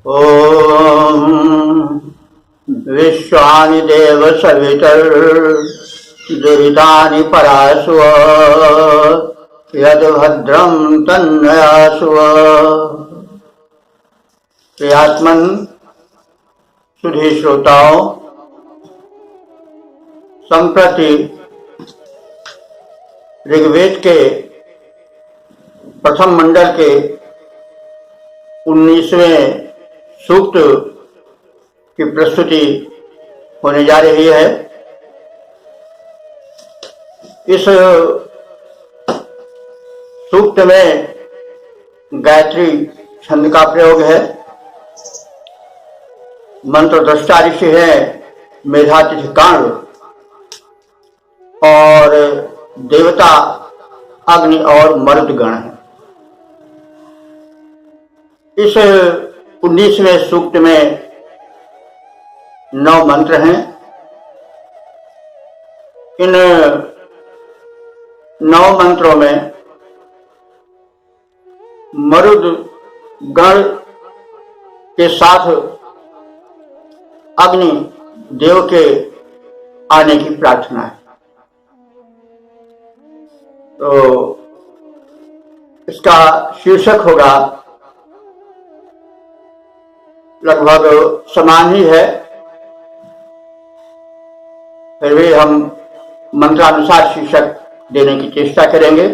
ओम विश्वानि देव सवितर्दुरितानि परासुव यद्भद्रं तन्नयासुव। प्रियात्मन सुधी श्रोताओं, संप्रति ऋग्वेद के प्रथम मंडल के 19वें सूक्त की प्रस्तुति होने जा रही है। इस सूक्त में गायत्री छंद का प्रयोग है। मंत्र दृष्टा ऋषि है मेधातिथि कांड और देवता अग्नि और मरुदगण है। इस 19वें सूक्त में 9 मंत्र हैं। इन 9 मंत्रों में मरुद गण के साथ अग्नि देव के आने की प्रार्थना है। तो इसका शीर्षक होगा, लगभग समान ही है, फिर भी हम मंत्रानुसार शीर्षक देने की चेष्टा करेंगे।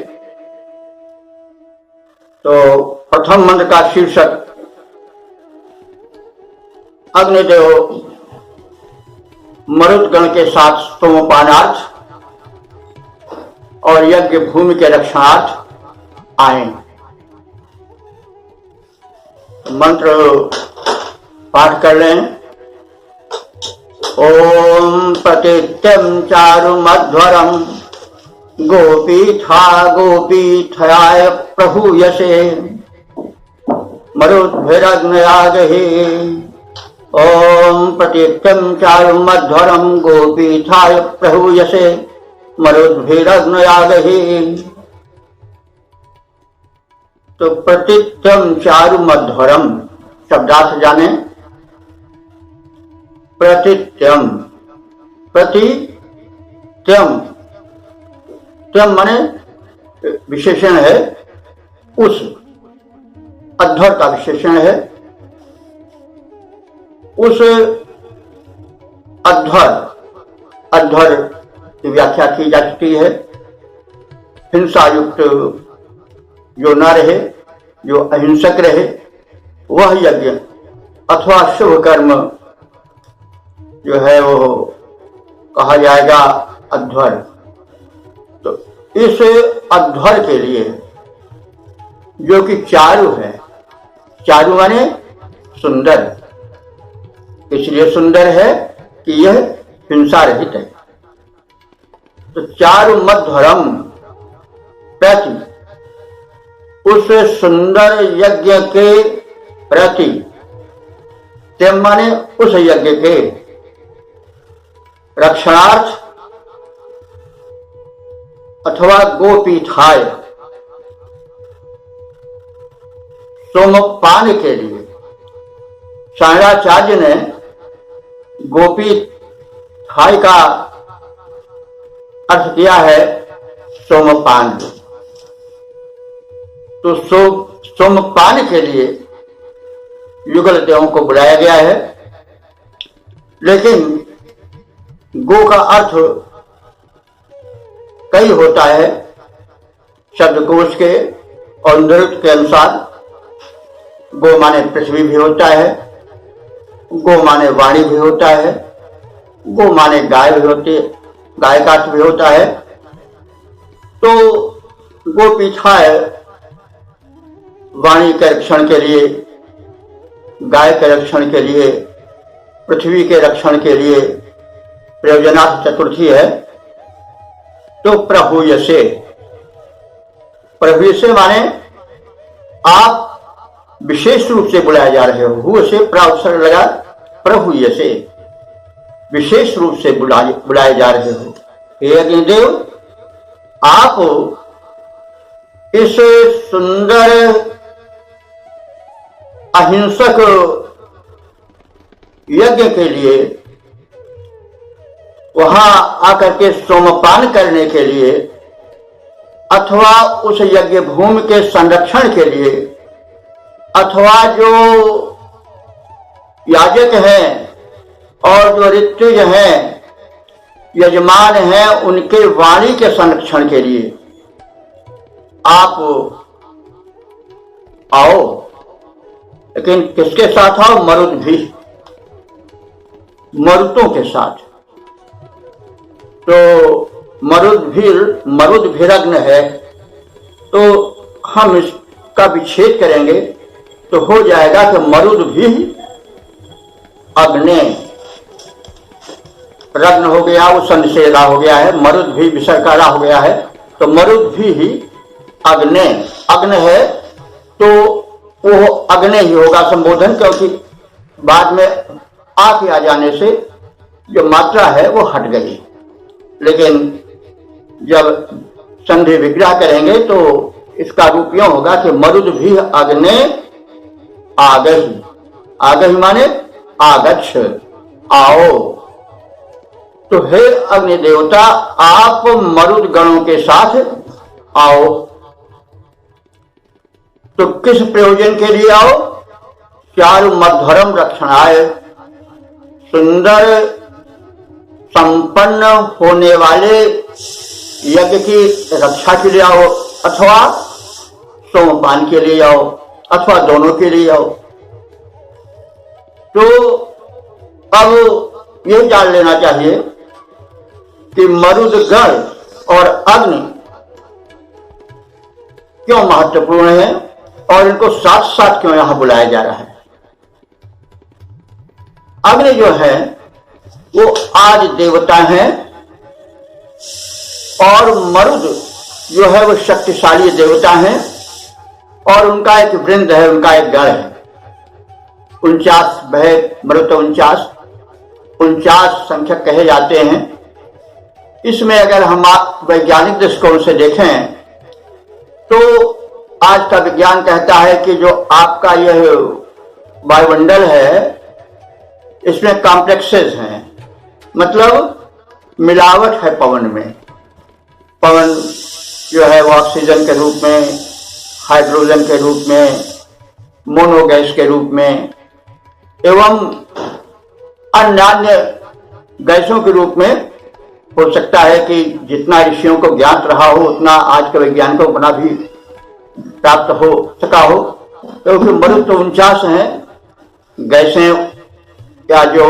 तो प्रथम मंत्र का शीर्षक अग्निदेव मरुदगण के साथ स्तोमपानार्थ और यज्ञ भूमि के रक्षणार्थ आए। मंत्र पाठ कर लें। ओम प्रतित्यं चारु मध्वरम गोपीथाय प्रभूयसे मरुद्भिरग्नयागहि। ओम प्रतित्यं चारु मध्वरम गोपीथाय प्रभूयसे मरुद्भिरग्नयागहि। तो प्रतित्यं चारु मध्वरम शब्दार्थ जाने। प्रतित्यम, प्रतित्यम, त्यम माने विशेषण है, उस अध्वर का विशेषण है। उस अध्वर, अध्वर की व्याख्या की जा चुकी है। हिंसा युक्त जो न रहे, जो अहिंसक रहे, वह यज्ञ अथवा शुभ कर्म जो है वो कहा जाएगा अध्वर। तो इस अध्वर के लिए जो कि चारु है, चारु माने सुंदर, इसलिए सुंदर है कि यह हिंसा रहित है। तो चारु मध्वरम प्रति, उस सुंदर यज्ञ के प्रति, त्यम माने उस यज्ञ के रक्षणार्थ अथवा गोपीठाय, सोमपान के लिए। शंकराचार्य ने गोपीठाय का अर्थ किया है सोमपान। तो सोमपान के लिए युगल देवों को बुलाया गया है। लेकिन गो का अर्थ कई होता है शब्दकोश के और नृत्य के अनुसार। गो माने पृथ्वी भी होता है, गो माने वाणी भी होता है, गो माने गाय भी होती है, गाय का अर्थ भी होता है। तो गोपीठाय वाणी के रक्षण के लिए, गाय के रक्षण के लिए, पृथ्वी के रक्षण के लिए प्रयोजनार्थ चतुर्थी है। तो प्रभूयसे, प्रभूयसे माने आप विशेष रूप से बुलाए जा रहे हो। हु से प्रावसर लगा, प्रभूयसे विशेष रूप से बुलाए जा रहे हो। हे अग्निदेव, आप इस सुंदर अहिंसक यज्ञ के लिए, वहां आकर के सोमपान करने के लिए, अथवा उस यज्ञ भूमि के संरक्षण के लिए, अथवा जो याजक हैं और जो ऋत्विज हैं, यजमान हैं, उनके वाणी के संरक्षण के लिए आप आओ। लेकिन किसके साथ आओ? मरुद भी, मरुतों के साथ। तो मरुद भीरग्न है, तो हम इसका विच्छेद करेंगे तो हो जाएगा कि मरुद भी अग्नि रग्न हो गया, वो संशेरा हो गया है, मरुद भी विसर्गारा हो गया है, तो मरुद भी ही अग्नि है, तो वो अग्नि ही होगा संबोधन, क्योंकि बाद में आके आ जाने से जो मात्रा है वो हट गई। लेकिन जब संधि विग्रह करेंगे तो इसका रूप यूं होगा कि मरुद भी अग्नि आगहि, आगहि माने आगच्छ, आओ। तो हे अग्नि देवता, आप मरुद गणों के साथ आओ। तो किस प्रयोजन के लिए आओ? चारु मध्वरम रक्षणाय, सुंदर संपन्न होने वाले यज्ञ की रक्षा के लिए आओ, अथवा सोमपान के लिए आओ, अथवा दोनों के लिए आओ। तो अब यह जान लेना चाहिए कि मरुद गण और अग्नि क्यों महत्वपूर्ण है और इनको साथ साथ क्यों यहां बुलाया जा रहा है। अग्नि जो है वो आदि देवता है और मरुद जो है वो शक्तिशाली देवता है, और उनका एक वृंद है, उनका एक गण है। 49 भय मरुत 49 संख्यक कहे जाते हैं। इसमें अगर हम वैज्ञानिक दृष्टिकोण से देखें तो आज का विज्ञान कहता है कि जो आपका यह वायुमंडल है इसमें कॉम्प्लेक्सेस हैं, मतलब मिलावट है पवन में। पवन जो है वो ऑक्सीजन के रूप में, हाइड्रोजन के रूप में, मोनोगैस के रूप में एवं अन्य गैसों के रूप में हो सकता है कि जितना ऋषियों को ज्ञात रहा हो उतना आज के वैज्ञानिकों को बना भी प्राप्त हो सका हो। क्योंकि मरुत तो 49 हैं गैसें, या जो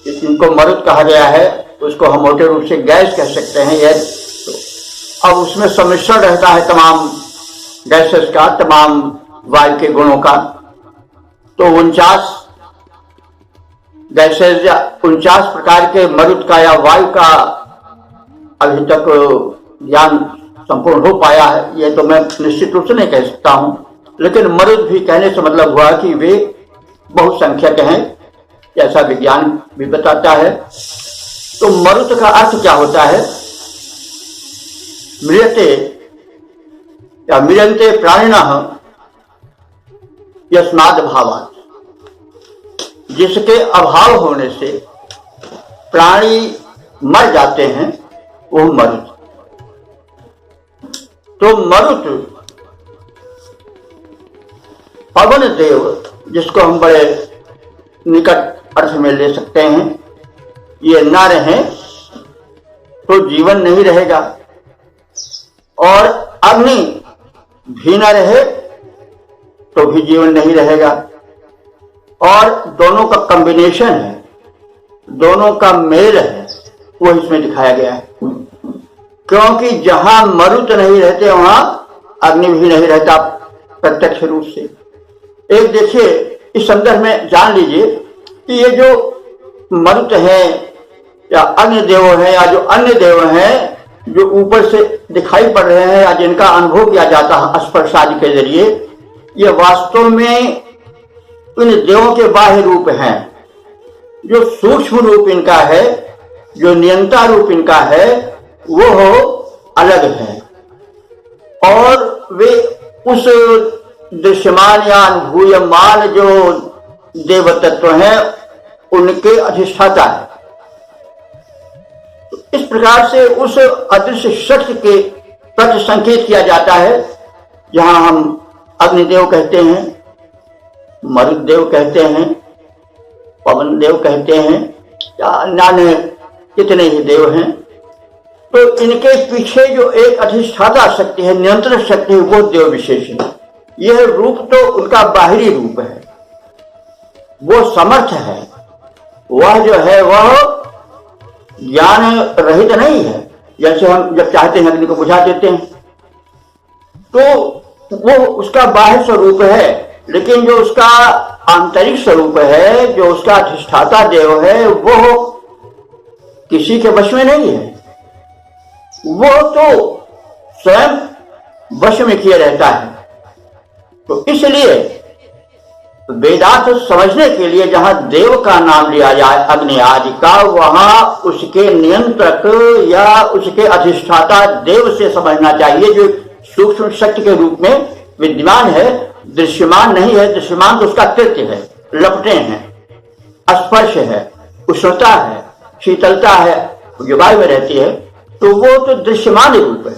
इनको मरुत कहा गया है उसको हम मोटे रूप से गैस कह सकते हैं। यह तो अब उसमें सम्मिश्रण रहता है तमाम गैसेस का, तमाम वायु के गुणों का। तो 49 गैसेस या 49 प्रकार के मरुत का या वायु का अभी तक ज्ञान संपूर्ण हो पाया है, यह तो मैं निश्चित रूप से नहीं कह सकता हूं। लेकिन मरुत भी कहने से मतलब हुआ कि वे बहुसंख्यक हैं, ऐसा विज्ञान भी बताता है। तो मरुत का अर्थ क्या होता है? म्रियते या म्रियन्ते प्राणिनः यस्माद् भावात्, जिसके अभाव होने से प्राणी मर जाते हैं, वो मरुत। तो मरुत पवन देव, जिसको हम बड़े निकट अर्थ में ले सकते हैं, ये न रहे तो जीवन नहीं रहेगा, और अग्नि भी न रहे तो भी जीवन नहीं रहेगा। और दोनों का कॉम्बिनेशन है, दोनों का मेल है, वो इसमें दिखाया गया है। क्योंकि जहां मरुत नहीं रहते वहां अग्नि भी नहीं रहता प्रत्यक्ष रूप से। एक देखिए, इस संदर्भ में जान लीजिए कि ये जो मरुत है या अन्य देव हैं या जो अन्य देव हैं जो ऊपर से दिखाई पड़ रहे हैं या जिनका अनुभव किया जाता है स्पर्श आदि के जरिए, ये वास्तव में इन देवों के बाह्य रूप हैं। जो सूक्ष्म रूप इनका है, जो नियंता रूप इनका है, वो अलग है। और वे उस दृश्यमान या अनुभूयमान जो देव तत्व हैं उनके अधिष्ठाता है। तो इस प्रकार से उस अदृश्य शक्ति के प्रति संकेत किया जाता है। जहां हम अग्निदेव कहते हैं, मरुदेव कहते हैं, पवन देव कहते हैं, या अन्य कितने ही देव हैं, तो इनके पीछे जो एक अधिष्ठाता शक्ति है, नियंत्रण शक्ति है, वो देव विशेष है। यह रूप तो उनका बाहरी रूप है, वो समर्थ है, वह जो है वह ज्ञान रहित नहीं है। जैसे हम जब चाहते हैं अग्नि को बुझा देते हैं, तो वो उसका बाह्य स्वरूप है, लेकिन जो उसका आंतरिक स्वरूप है, जो उसका अधिष्ठाता देव है, वो किसी के वश में नहीं है। वो तो स्वयं वश में किए रहता है। तो इसलिए वेदांत समझने के लिए जहां देव का नाम लिया जाए अग्नि आदि का, वहां उसके नियंत्रक या उसके अधिष्ठाता देव से समझना चाहिए, जो सूक्ष्म शक्ति के रूप में विद्यमान है, दृश्यमान नहीं है। दृश्यमान तो उसका कृत्य है, लपटे हैं, स्पर्श है, उष्णता है, शीतलता है, जो वायु में रहती है, तो वो तो दृश्यमान रूप है।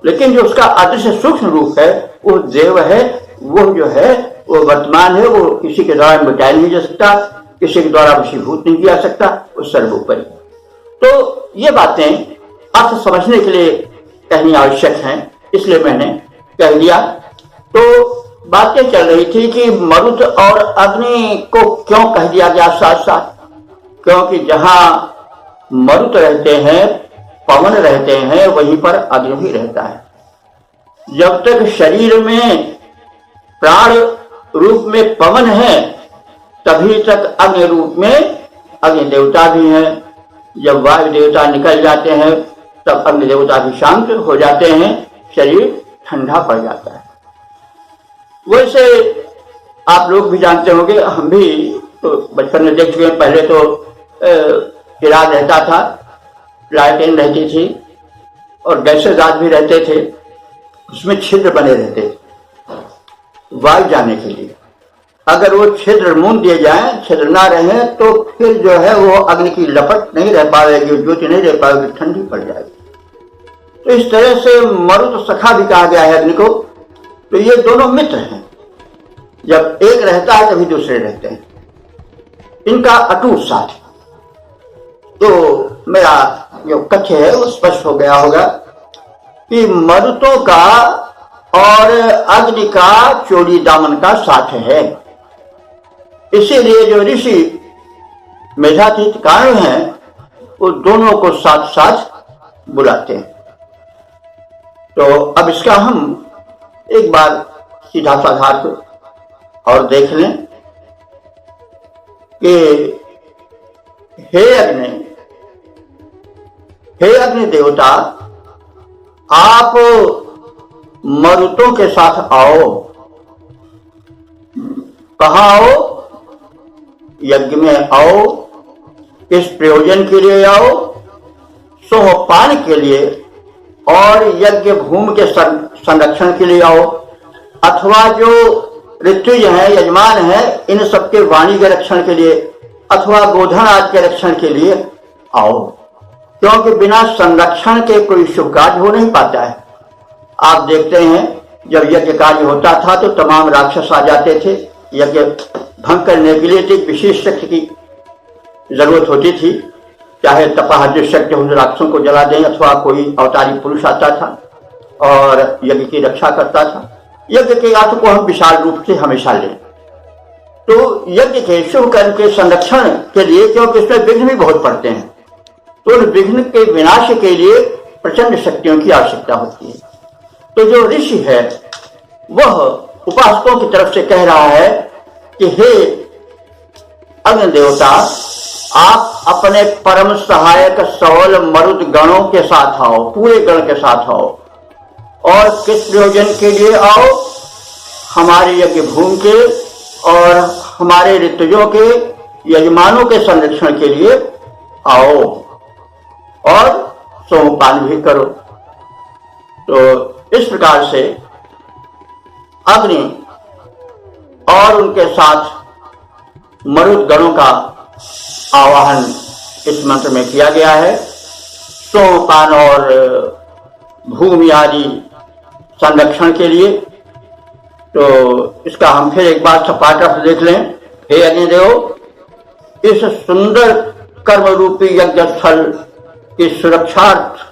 लेकिन जो उसका अदृश्य सूक्ष्म रूप है वो देव है। वो जो है वो वर्तमान है, वो किसी के द्वारा मिटाया नहीं जा सकता, किसी के द्वारा वशीभूत नहीं किया सकता, वो सर्वोपरि। तो ये बातें अर्थ समझने के लिए कहनी आवश्यक हैं, इसलिए मैंने कह दिया। तो बातें चल रही थी कि मरुत और अग्नि को क्यों कह दिया गया साथ साथ, क्योंकि जहां मरुत रहते हैं, पवन रहते हैं, वहीं पर अग्नि भी रहता है। जब तक शरीर में प्राण रूप में पवन है, तभी तक अग्नि रूप में अग्नि देवता भी है। जब वायु देवता निकल जाते हैं, तब अग्नि देवता भी शांत हो जाते हैं, शरीर ठंडा पड़ जाता है। वैसे आप लोग भी जानते होंगे, हम भी तो बचपन में देख चुके हैं। पहले तो चिराग रहता था, लालटेन रहती थी, और गैसेदार भी रहते थे, उसमें छिद्र बने रहते थे वायु जाने के लिए। अगर वो छिद्र मूंद दिए जाएं, छिद्र ना रहे, तो फिर जो है वो अग्नि की लपट नहीं रह पाएगी, ज्योति नहीं रह पाएगी, ठंडी पड़ जाएगी। तो इस तरह से मरुत सखा भी कहा गया है अग्नि को। तो ये दोनों मित्र हैं, जब एक रहता है तभी दूसरे रहते हैं, इनका अटूट साथ। तो मेरा जो कथ्य है वो स्पष्ट हो गया होगा कि मरुतों का और अग्नि का चोरी दामन का साथ है। इसीलिए जो ऋषि मेधातीत कारण हैं, वो दोनों को साथ साथ बुलाते हैं। तो अब इसका हम एक बार सीधा साधार और देख लें कि हे अग्नि देवता, आप मरुतों के साथ आओ। कहाँ आओ? यज्ञ में आओ। किस प्रयोजन के लिए आओ? सोमपान के लिए और यज्ञ भूमि के संरक्षण के लिए आओ, अथवा जो ऋत्विज हैं, यजमान हैं, इन सबके वाणी के रक्षण के लिए, अथवा गोधन आदि के रक्षण के लिए आओ। क्योंकि बिना संरक्षण के कोई शुभ कार्य हो नहीं पाता है। आप देखते हैं जब यज्ञ कार्य होता था तो तमाम राक्षस आ जाते थे। यज्ञ भंग करने के लिए एक विशेष शक्ति की जरूरत होती थी, चाहे तपाहज शक्ति उन राक्षसों को जला दें, अथवा कोई अवतारी पुरुष आता था और यज्ञ की रक्षा करता था। यज्ञ के अर्थ को हम विशाल रूप से हमेशा लें। तो यज्ञ के शुभ कर्म के संरक्षण के लिए, क्योंकि इसमें विघ्न भी बहुत पड़ते हैं, तो उन विघ्न के विनाश के लिए प्रचंड शक्तियों की आवश्यकता होती है। तो जो ऋषि है वह उपासकों की तरफ से कह रहा है कि हे अग्नि देवता, आप अपने परम सहायक सवल मरुद गणों के साथ आओ, पूरे गण के साथ आओ। और किस प्रयोजन के लिए आओ? हमारे यज्ञ भूमि के और हमारे ऋतुजों के यजमानों के संरक्षण के लिए आओ और सोमपान भी करो। तो इस प्रकार से अग्नि और उनके साथ मरुद गणों का आवाहन इस मंत्र में किया गया है। सोमपान और भूमि आदि संरक्षण के लिए। तो इसका हम फिर एक बार सपाट अर्थ देख लें। हे अग्निदेव, इस सुंदर कर्म रूपी यज्ञ स्थल की सुरक्षार्थ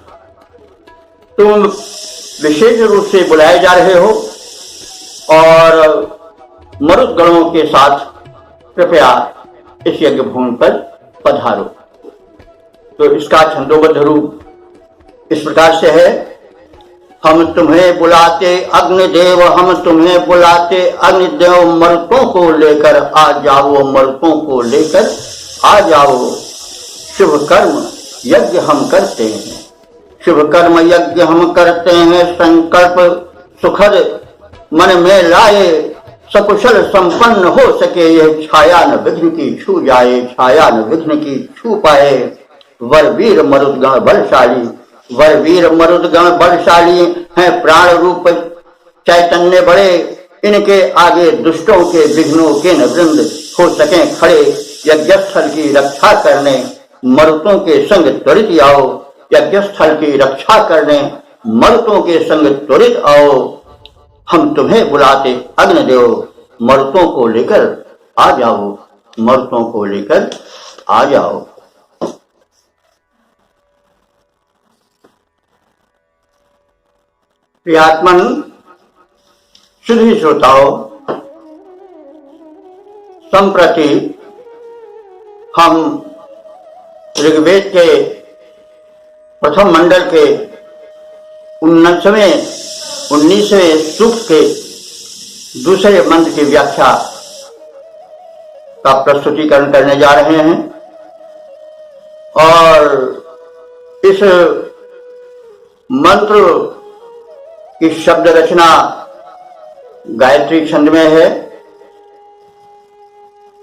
तुम विशेष रूप से बुलाए जा रहे हो और मरुदगणों के साथ कृपया इस यज्ञ भूमि पर पधारो। तो इसका छंदोबद्ध रूप इस प्रकार से है। हम तुम्हें बुलाते अग्निदेव, हम तुम्हें बुलाते अग्निदेव, मरुतों को लेकर आ जाओ, मरुतों को लेकर आ जाओ। शुभ कर्म यज्ञ हम करते हैं, शुभ कर्म यज्ञ हम करते हैं। संकल्प सुखद मन में लाए, सकुशल संपन्न हो सके यह छाया न विघ्न की छू जाए, छाया न विघ्न की छू पाए। वर वीर मरुदगण बलशाली, वर वीर मरुदगण बलशाली हैं, प्राण रूप चैतन्य बड़े। इनके आगे दुष्टों के विघ्नों के न वृंद हो सके खड़े। यज्ञस्थल की रक्षा करने मरुतों के संग त्वरित आओ, यज्ञस्थल की रक्षा करने मरुतों के संग त्वरित आओ। हम तुम्हें बुलाते अग्निदेव, मरुतों को लेकर आ जाओ, मरुतों को लेकर आ जाओ। प्रियात्मन सुधी श्रोताओं, संप्रति हम ऋग्वेद के प्रथम मंडल के 19वें सूक्त के दूसरे मंत्र की व्याख्या का प्रस्तुतिकरण करने जा रहे हैं। और इस मंत्र की शब्द रचना गायत्री छंद में है।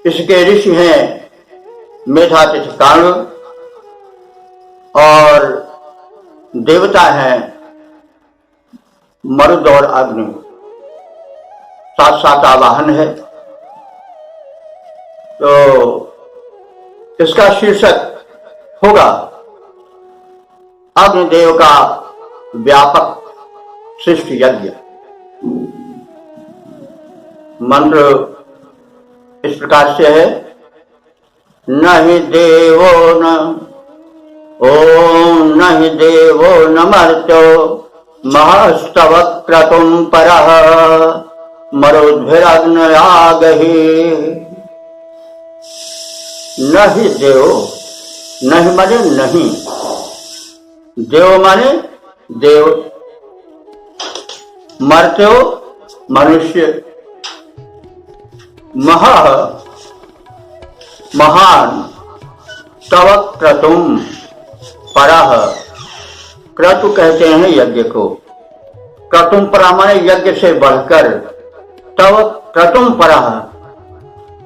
इसके ऋषि हैं मेधातिथि काण्व और देवता हैं मरुद और अग्नि, साथ साथ आवाहन है। तो इसका शीर्षक होगा अग्निदेव का व्यापक सृष्टि यज्ञ। मंत्र इस प्रकार से है। नहि देवो न ओम नहि देवो न मर्त्यो महस्तव क्रतुम परः मरुद्भिरग्नयागहि। नहि देव, नहीं माने नहीं, देव माने देव, मर्त्यो मनुष्य, महा महान, तव क्रतुम परः, क्रतु कहते हैं यज्ञ को। क्रतुम परः माने यज्ञ से बढ़कर, तव क्रतुम परः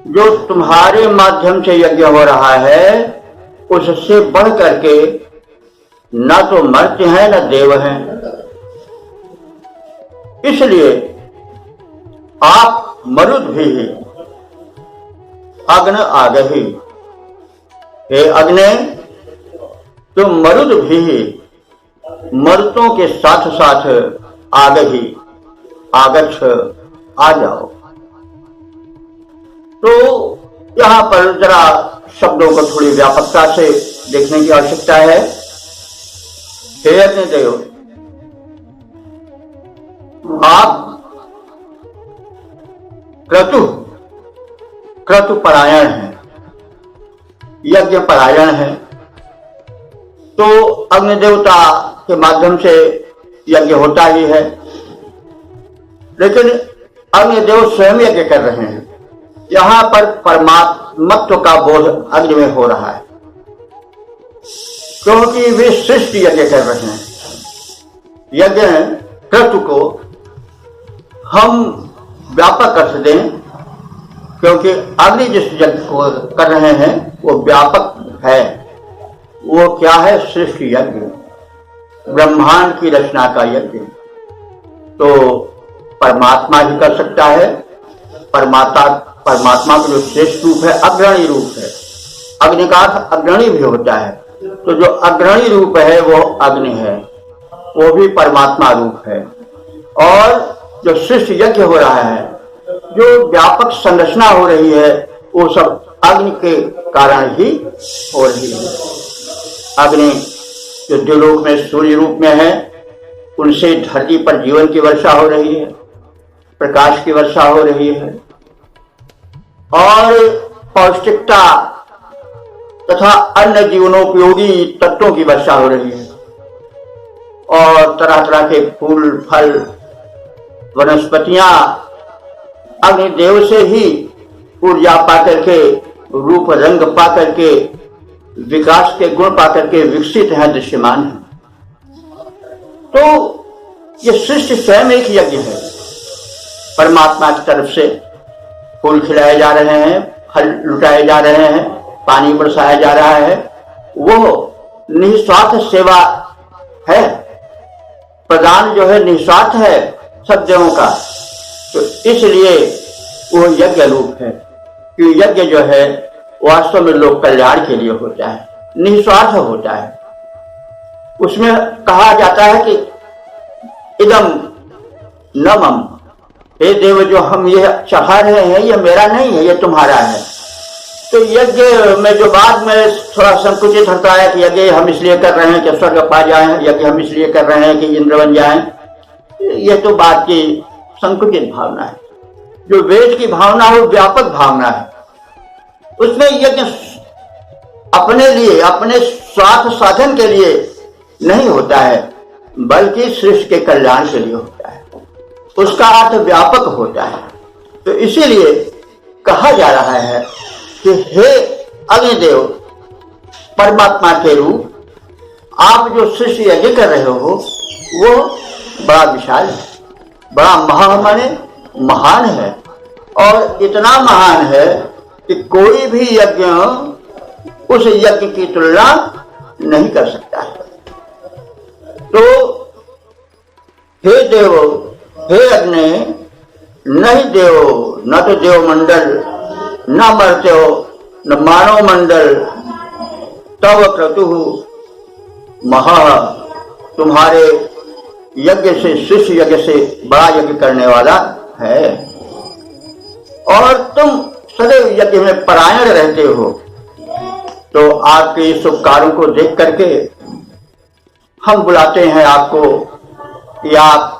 जो तुम्हारे माध्यम से यज्ञ हो रहा है उससे बढ़ करके न तो मर्त्य हैं न देव हैं। इसलिए आप मरुद भी अग्नि आगहि, हे अग्नि तुम मरुद भी मरुतों के साथ साथ आगहि आगच्छ आ जाओ। तो यहां पर जरा शब्दों को थोड़ी व्यापकता से देखने की आवश्यकता है। हे अग्निदेव, आप क्रतु परायण है, यज्ञ परायण है। तो अग्नि देवता के माध्यम से यज्ञ होता ही है, लेकिन अग्निदेव स्वयं यज्ञ कर रहे हैं। यहां पर परमात्मत्व का बोध अग्नि में हो रहा है, क्योंकि वे सृष्टि यज्ञ कर रहे हैं। यज्ञ क्रतु को हम व्यापक अर्थ दें, क्योंकि अग्नि जिस यज्ञ को कर रहे हैं वो व्यापक है। वो क्या है? सृष्टि यज्ञ, ब्रह्मांड की रचना का यज्ञ। तो परमात्मा ही कर सकता है। परमात्मा का जो श्रेष्ठ रूप है, अग्रणी रूप है, अग्नि का अर्थ अग्रणी भी होता है। तो जो अग्रणी रूप है वो अग्नि है, वो भी परमात्मा रूप है। और जो सृष्टि यज्ञ हो रहा है, जो व्यापक संरचना हो रही है, वो सब अग्नि के कारण ही हो रही है। अग्नि जो द्युलोक में सूर्य रूप में है, उनसे धरती पर जीवन की वर्षा हो रही है, प्रकाश की वर्षा हो रही है और पौष्टिकता तथा अन्य जीवनोपयोगी तत्वों की वर्षा हो रही है। और तरह तरह के फूल, फल, वनस्पतियां अग्निदेव से ही ऊर्जा पाकर के, रूप रंग पाकर के, विकास के गुण पाकर के विकसित है, दृश्यमान है। तो ये सृष्टि स्वयं एक यज्ञ है। परमात्मा की तरफ से फूल खिलाए जा रहे हैं, फल लुटाए जा रहे हैं, पानी बरसाया जा रहा है, वो निस्वार्थ सेवा है। प्रदान जो है निस्वार्थ है सब देवों का। तो इसलिए वो यज्ञ रूप है कि यज्ञ जो है वास्तव में लोक कल्याण के लिए होता है, निस्वार्थ होता है। उसमें कहा जाता है कि इदम न मम, हे देव जो हम ये चढ़ा रहे हैं ये मेरा नहीं है, ये तुम्हारा है। तो यज्ञ में जो बाद में थोड़ा संकुचित होता है कि यज्ञ हम इसलिए कर रहे हैं कि स्वर्ग पा जाएं, यज्ञ हम इसलिए कर रहे हैं कि इंद्र बन जाएं, ये तो बात की संकुचित भावना है। जो वेद की भावना है वो व्यापक भावना है। उसमें यज्ञ अपने लिए, अपने स्वार्थ साधन के लिए नहीं होता है, बल्कि सृष्टि के कल्याण के लिए होता है। उसका अर्थ व्यापक होता है। तो इसीलिए कहा जा रहा है कि हे अग्निदेव, परमात्मा के रूप, आप जो सृष्टि यज्ञ कर रहे हो वो बड़ा विशाल है, बड़ा महान है। और इतना महान है कि कोई भी यज्ञ उस यज्ञ की तुलना नहीं कर सकता है। तो हे देव, हे अग्नि, नहीं देव, न तो देव मंडल, न मर्त्य, न मानव मंडल, तव क्रतु महा, तुम्हारे यज्ञ से, शिष्य यज्ञ से बड़ा यज्ञ करने वाला है। और तुम सदैव यज्ञ में परायण रहते हो। तो आपके इस शुभ कार्यों को देख करके हम बुलाते हैं आपको कि आप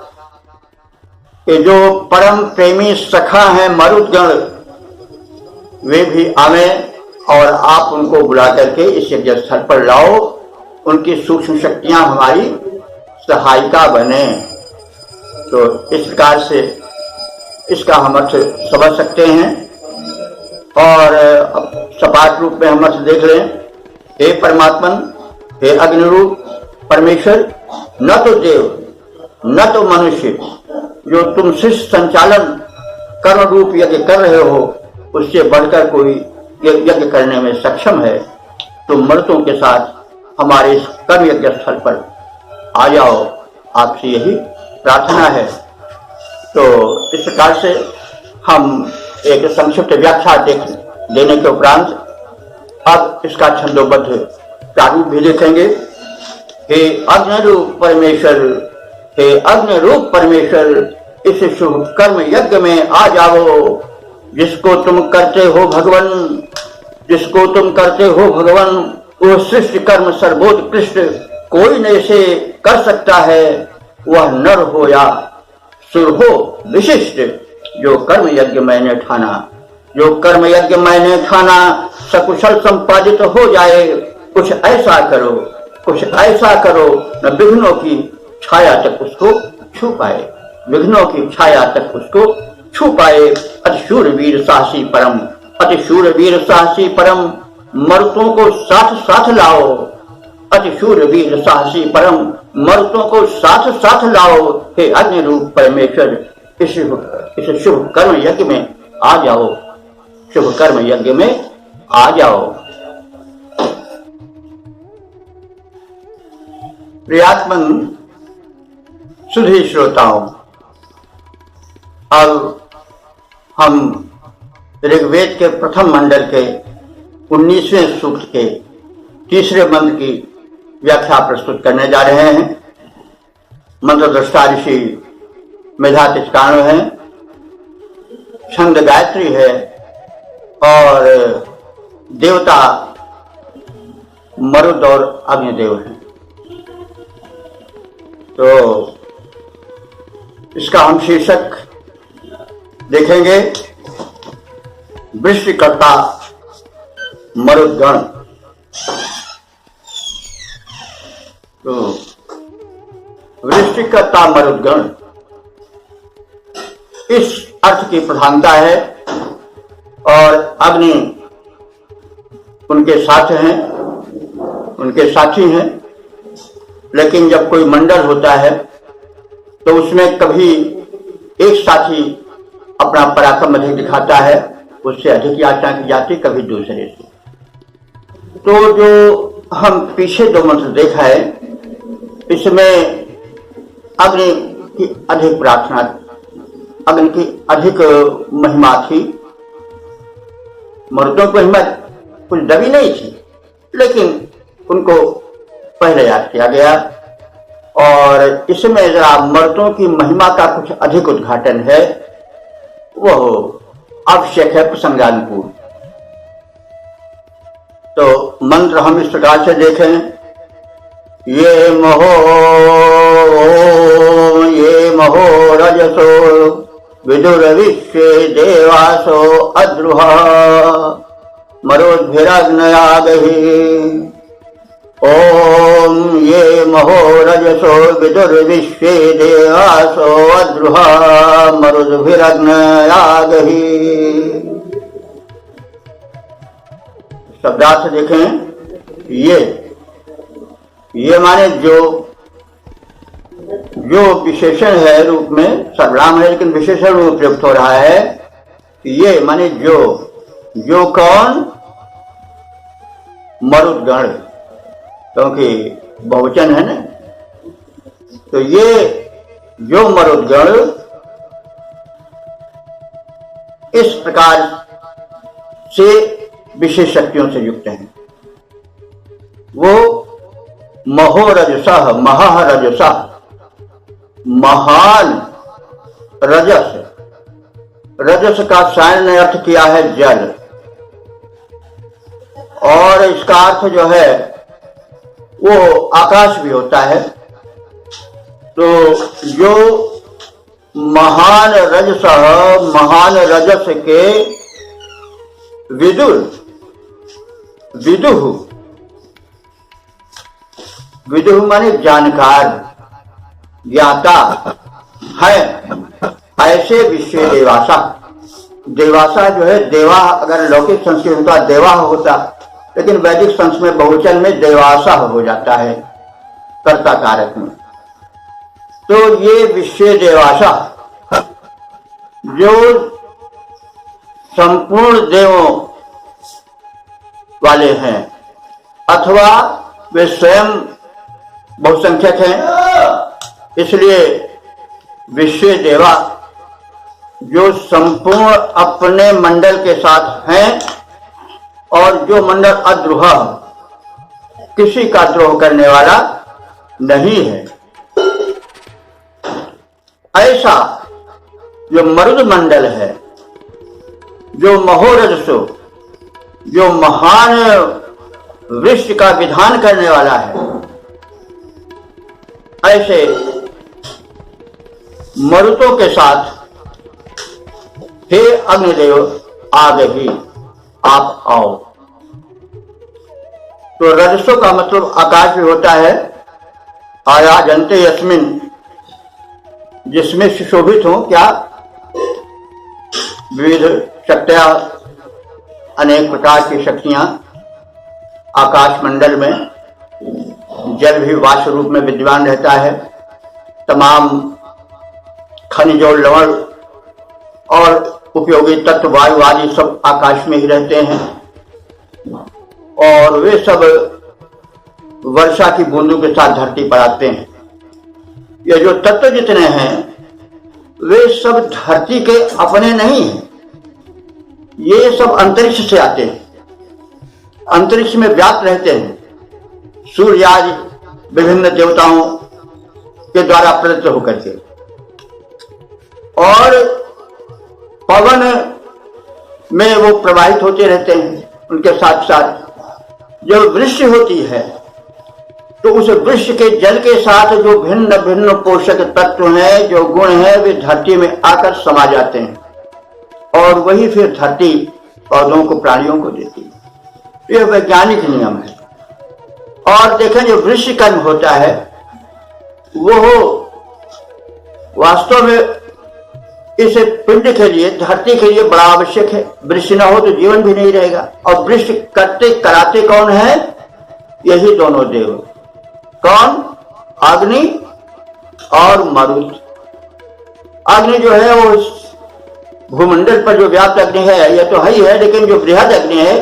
के जो परम प्रेमी सखा हैं मरुदगण, वे भी आवे और आप उनको बुला करके इस यज्ञ स्थल पर लाओ। उनकी सूक्ष्म शक्तियां हमारी सहायिका बने। तो इस प्रकार से इसका हम अर्थ समझ सकते हैं। और सपाट रूप में हम अर्थ देख लें। हे परमात्मन, हे अग्निरूप परमेश्वर, न तो देव न तो मनुष्य, जो तुम शिष्य संचालन कर्म रूप यज्ञ कर रहे हो, उससे बढ़कर कोई यज्ञ करने में सक्षम है। तुम मर्तों के साथ हमारे इस कर्म यज्ञ स्थल पर आ जाओ, आपसे यही प्रार्थना है। तो इस प्रकार से हम एक संक्षिप्त व्याख्या देने के उपरांत अब इसका छंदोबद्ध प्रारूप भी देखेंगे। हे अग्निरूप परमेश्वर, हे अग्निरूप परमेश्वर, इस शुभ कर्म यज्ञ में आ जाओ। जिसको तुम करते हो भगवान, जिसको तुम करते हो भगवान, वो सृष्टि कर्म सर्वोत्कृष्ट कोई नहीं से कर सकता है। वह नर हो या सुर हो विशिष्ट, जो कर्म यज्ञ मैंने ठाना, जो कर्म यज्ञ मैंने ठाना, सकुशल संपादित हो जाए। कुछ ऐसा करो, कुछ ऐसा करो, न विघ्नों की छाया तक उसको छू पाए, विघ्नों की छाया तक उसको छू पाए। अति शूरवीर साहसी परम, अति शूरवीर साहसी परम, मर्तों को साथ साथ लाओ। अति शूरवीर साहसी परम, मर्तों को साथ साथ लाओ। हे अग्नि रूप परमेश्वर, इस शुभ कर्म यज्ञ में आ जाओ, शुभ कर्म यज्ञ में आ जाओ। प्रियात्मन सुधी श्रोताओं, अब हम ऋग्वेद के प्रथम मंडल के 19वें सूक्त के तीसरे मंत्र की व्याख्या प्रस्तुत करने जा रहे हैं। मंत्र दृष्टा ऋषि मेधातिष्काणु है, छंद गायत्री है और देवता मरुद और अग्निदेव है। तो इसका हम शीर्षक देखेंगे, वृष्टिकर्ता मरुदगण। तो वृष्टिकर्ता मरुदगण, इस अर्थ की प्रधानता है और अग्नि उनके साथ हैं, उनके साथी हैं। लेकिन जब कोई मंडल होता है तो उसमें कभी एक साथी अपना पराक्रम अधिक दिखाता है, उससे अधिक याचना की जाती, कभी दूसरे से। तो जो हम पीछे दो मंत्र देखा है, इसमें अग्नि की अधिक प्रार्थना, अग्नि की अधिक महिमा थी। मर्दों की महिमा कुछ दबी नहीं थी, लेकिन उनको पहले याद किया गया। और इसमें जरा मर्दों की महिमा का कुछ अधिक उद्घाटन है, वह आवश्यक है प्रसंगानुकूल। तो मंत्र हम इस प्रकार से देखें, ये महो रजसो विदुरविश्वे देवासो अद्रुह मरुद्भिरग्नयागहि। ओम ये महो रजसो विदुर्विश्वे देवासो अद्रुह मरुद्भिरग्नयागहि। शब्दार्थ देखें, ये माने जो विशेषण है रूप में सर्वनाम है, लेकिन विशेषण रूप प्रयुक्त हो रहा है। ये माने जो कौन? मरुदगण, क्योंकि बहुवचन है ना। तो ये जो मरुदगण इस प्रकार से विशेष शक्तियों से युक्त हैं। वो महोरजसः, महः रजसः, महान रजस। रजस का सामान्य अर्थ किया है जल, और इसका अर्थ जो है वो आकाश भी होता है। तो जो महान रजसः, महान रजस के विदुर, विदुः माने जानकार, ज्ञाता है, ऐसे विश्व देवासा। देवासा जो है, देवा अगर लौकिक संस्कृत होता देवा होता, लेकिन वैदिक संस्कृत में बहुवचन में देवासा हो जाता है कर्ता कारक में। तो ये विश्व देवासा जो संपूर्ण देवों वाले हैं, अथवा वे स्वयं बहुसंख्यक हैं, इसलिए विश्व देवा जो संपूर्ण अपने मंडल के साथ हैं, और जो मंडल अद्रोह, किसी का द्रोह करने वाला नहीं है, ऐसा जो मरुद मंडल है, जो महोरजसो, जो महान वृक्ष का विधान करने वाला है, ऐसे मरुतों के साथ हे अग्निदेव आगहि, आप आओ। तो रजसो का मतलब आकाश भी होता है, आया जनते यस्मिन, जिसमें सुशोभित हो क्या विविध शक्तियां, अनेक प्रकार की शक्तियां आकाश मंडल में। जल भी वाष्प रूप में विद्यमान रहता है, तमाम खनिज और लवण और उपयोगी तत्व वायु आदि सब आकाश में ही रहते हैं, और वे सब वर्षा की बूंदों के साथ धरती पर आते हैं। ये जो तत्व जितने हैं वे सब धरती के अपने नहीं हैं, ये सब अंतरिक्ष से आते हैं। अंतरिक्ष में व्याप्त रहते हैं, सूर्य आदि विभिन्न देवताओं के द्वारा प्रदत्त होकर के, और पवन में वो प्रवाहित होते रहते हैं। उनके साथ साथ जब वृष्टि होती है तो उस वृक्ष के जल के साथ जो भिन्न भिन्न पोषक तत्व हैं, जो गुण हैं, वे धरती में आकर समा जाते हैं और वही फिर धरती पौधों को, प्राणियों को देती है। यह वैज्ञानिक नियम है। और देखें, जो वृक्ष कर्म होता है वो वास्तव में इस पिंड के लिए, धरती के लिए बड़ा आवश्यक है। वृक्ष न हो तो जीवन भी नहीं रहेगा। और वृक्ष करते कराते कौन है? यही दोनों देव। कौन? अग्नि और मरुत। अग्नि जो है वो भूमंडल पर जो व्याप्त अग्नि है, यह तो है ही है, लेकिन जो बृहद अग्नि है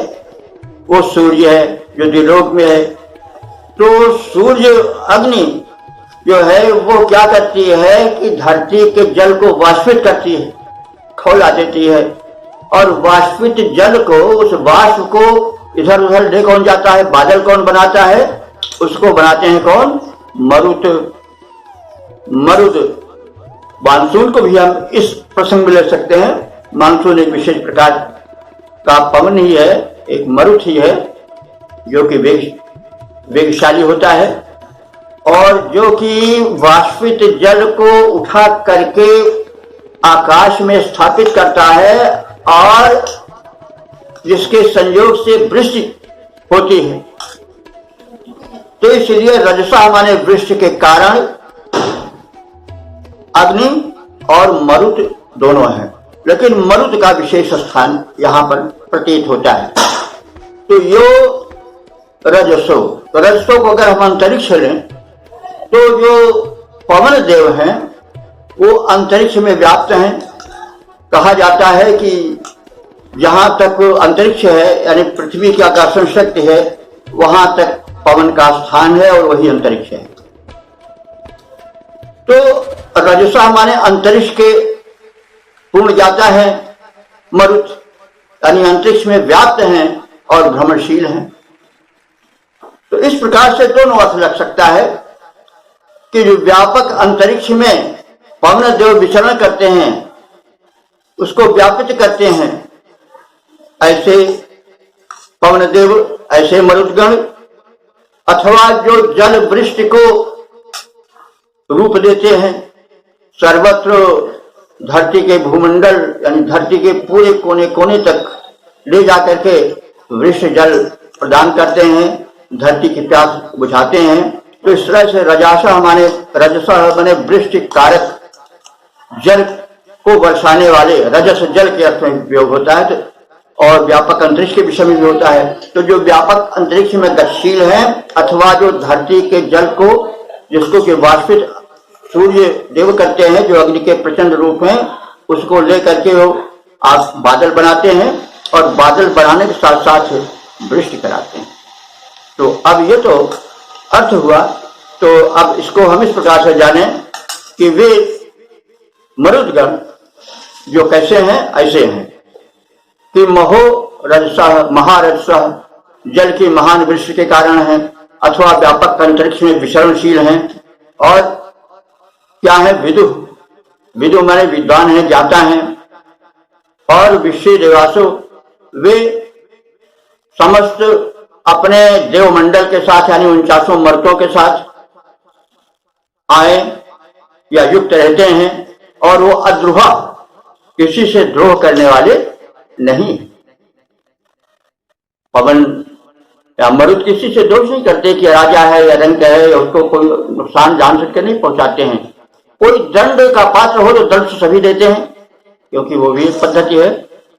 वो सूर्य है जो द्विलोक में है। तो सूर्य अग्नि जो है वो क्या करती है कि धरती के जल को वाष्पित करती है, खौला देती है, और वाष्पित जल को, उस वाष्प को इधर उधर ले कौन जाता है? बादल कौन बनाता है? उसको बनाते हैं कौन? मरुत। मरुत मानसून को भी हम इस प्रसंग में ले सकते हैं। मानसून एक विशेष प्रकार का पवन ही है, एक मरुत ही है, जो कि वेगशाली होता है और जो कि वाष्पित जल को उठा करके आकाश में स्थापित करता है और जिसके संयोग से वृष्टि होती है। तो इसलिए रजसा माने वृष्टि के कारण अग्नि और मरुत दोनों हैं, लेकिन मरुत का विशेष स्थान यहां पर प्रतीत होता है। तो यो रजसो को अगर हम अंतरिक्ष लें तो जो पवन देव हैं वो अंतरिक्ष में व्याप्त हैं। कहा जाता है कि जहां तक अंतरिक्ष है, यानी पृथ्वी की आकर्षण शक्ति है, वहां तक पवन का स्थान है और वही अंतरिक्ष है। तो रजसा माने अंतरिक्ष के पूर्ण जाता है, मरुत यानी अंतरिक्ष में व्याप्त हैं और भ्रमणशील हैं। तो इस प्रकार से दोनों अर्थ लग सकता है कि जो व्यापक अंतरिक्ष में पवन देव विचरण करते हैं, उसको व्यापित करते हैं, ऐसे पवन देव, ऐसे मरुदगण, अथवा जो जल वृष्टि को रूप देते हैं, सर्वत्र धरती के भूमंडल यानी धरती के पूरे कोने कोने तक ले जाकर के वृष्टि जल प्रदान करते हैं, धरती की प्यास बुझाते हैं। तो इस तरह से रजसा माने वृष्टि कारक, जल को बरसाने वाले, रजस जल के अर्थ में उपयोग होता है। और व्यापक अंतरिक्ष के विषय में भी होता है। तो जो व्यापक अंतरिक्ष में गतिशील है, अथवा जो धरती के जल को, जिसको कि वाष्पित सूर्य देव करते हैं, जो अग्नि के प्रचंड रूप हैं, उसको लेकर के वो आप बादल बनाते हैं और बादल बनाने के साथ साथ वृष्टि कराते हैं। तो अब ये तो अर्थ हुआ। तो अब इसको हम इस प्रकार से जाने कि वे मरुदगण जो कैसे हैं, ऐसे हैं कि महो रजसा, महारजसा जल की महान वृष्टि के कारण है, अथवा व्यापक अंतरिक्ष में विचरणशील हैं। और क्या है? विदु माने विद्वान है, ज्ञाता है। और विश्व देवासो, वे समस्त अपने देवमंडल के साथ यानी 49 मर्तों के साथ आए या युक्त रहते हैं, और वो अद्रोहा, किसी से द्रोह करने वाले नहीं। पवन या मरुद किसी से दोष नहीं करते कि राजा है या रंग है, या उसको कोई नुकसान जान सके नहीं पहुंचाते हैं। कोई दंड का पात्र हो तो दंड सभी देते हैं, क्योंकि वो भी एक पद्धति है।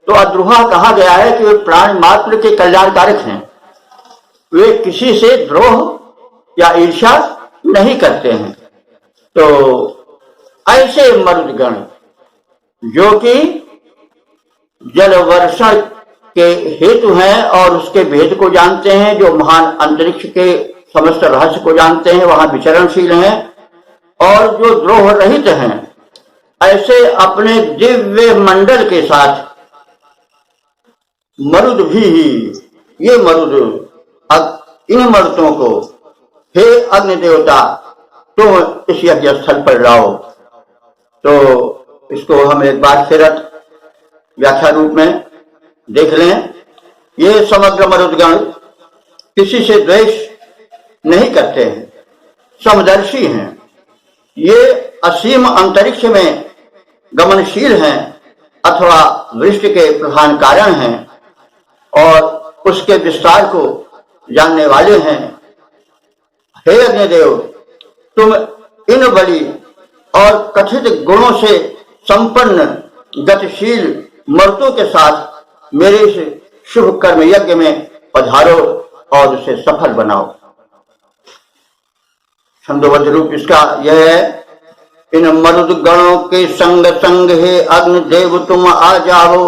तो अद्रोहा कहा गया है कि वे प्राण मात्र के कल्याणकारक हैं, वे किसी से द्रोह या ईर्ष्या नहीं करते हैं। तो ऐसे मरुदगण जो कि जल वर्षा के हेतु हैं और उसके भेद को जानते हैं, जो महान अंतरिक्ष के समस्त रहस्य को जानते हैं, वहां विचरणशील हैं और जो द्रोह रहित हैं, ऐसे अपने दिव्य मंडल के साथ मरुद भी, ये मरुद इन मर्दों को हे अग्नि देवता तुम इस यज्ञ स्थल पर लाओ। तो इसको हम एक बार फिर व्याख्या रूप में देख लें। ये समग्र मरुदगण किसी से द्वेष नहीं करते हैं, समदर्शी हैं। ये असीम अंतरिक्ष में गमनशील हैं अथवा वृष्टि के प्रधान कारण हैं और उसके विस्तार को जानने वाले हैं। हे अग्निदेव, तुम इन बड़ी और कथित गुणों से संपन्न गतिशील मर्दों के साथ मेरे इस शुभ कर्म यज्ञ में पधारो और उसे सफल बनाओ। छंदोबद्ध रूप इसका यह है, इन मरुद गणों के संग संग हे अग्निदेव तुम आ जाओ।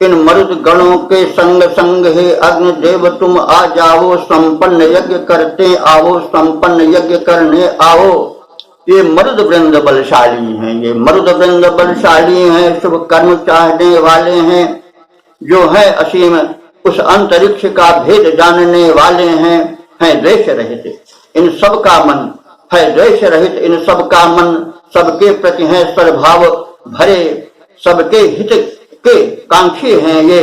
इन मरुद गणों के संग संग हे अग्निदेव तुम आ जाओ। संपन्न यज्ञ करते आओ, संपन्न यज्ञ करने आओ। ये मरुद वृंद बलशाली हैं, ये मरुद वृंद बलशाली हैं, शुभ कर्म चाहने वाले हैं, जो है असीम उस अंतरिक्ष का भेद जानने वाले हैं द्वेष रहित। इन सब का मन है द्वेष रहित, इन सब का मन सबके प्रति है सद्भाव भरे, सबके हित के कांक्षी हैं, ये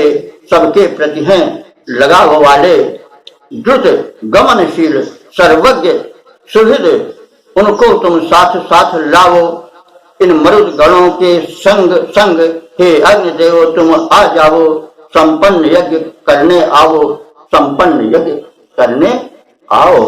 सबके प्रति हैं लगाव वाले, द्रुत गमनशील सर्वज्ञ सुहृद, उनको तुम साथ साथ लाओ। इन मरुद गणों के संग संग हे अग्निदेव तुम आ जाओ। संपन्न यज्ञ करने आओ, संपन्न यज्ञ करने आओ।